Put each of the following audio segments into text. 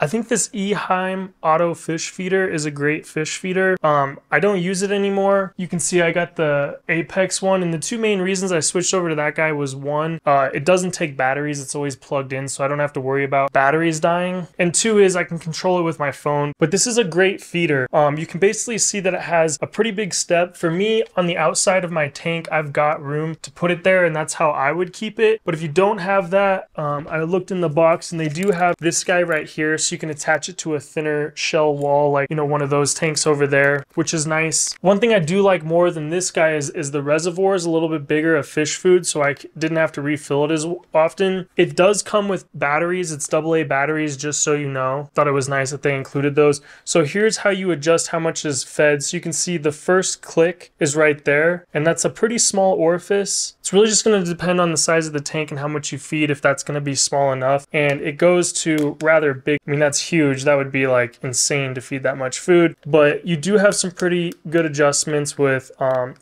I think this EHEIM auto fish feeder is a great fish feeder. I don't use it anymore. You can see I got the Apex one, and the two main reasons I switched over to that guy was one, it doesn't take batteries, it's always plugged in, so I don't have to worry about batteries dying. And two is I can control it with my phone. But this is a great feeder. You can basically see that it has a pretty big step. For me, on the outside of my tank, I've got room to put it there, and that's how I would keep it. But if you don't have that, I looked in the box and they do have this guy right here, so you can attach it to a thinner shell wall, like, you know, one of those tanks over there, which is nice. One thing I do like more than this guy is the reservoir is a little bit bigger of fish food, so I didn't have to refill it as often. It does come with batteries. It's AA batteries, just so you know. Thought it was nice that they included those. So here's how you adjust how much is fed. So you can see the first click is right there, and that's a pretty small orifice. It's really just going to depend on the size of the tank and how much you feed, if that's going to be small enough. And it goes to rather big. I mean, that's huge. That would be like insane to feed that much food, but you do have some pretty good adjustments with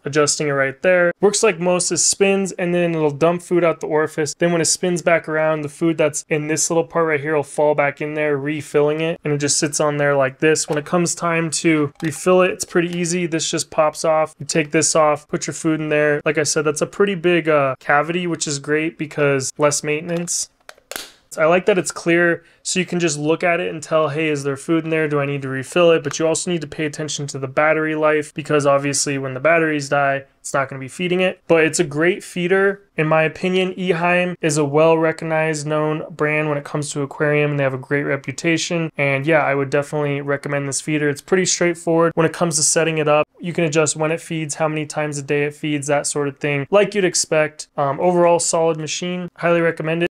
adjusting it right there. Works like most, is spins and then it'll dump food out the orifice. Then when it spins back around, the food that's in this little part right here will fall back in there, refilling it, and it just sits on there like this. When it comes time to refill it, it's pretty easy. This just pops off. You take this off, put your food in there. Like I said, that's a pretty big cavity, which is great because less maintenance. I like that it's clear, so you can just look at it and tell, hey, is there food in there? Do I need to refill it? But you also need to pay attention to the battery life, because obviously when the batteries die, it's not going to be feeding it. But it's a great feeder. In my opinion, EHEIM is a well-recognized, known brand when it comes to aquarium, and they have a great reputation. And yeah, I would definitely recommend this feeder. It's pretty straightforward when it comes to setting it up. You can adjust when it feeds, how many times a day it feeds, that sort of thing, like you'd expect. Overall, solid machine. Highly recommend it.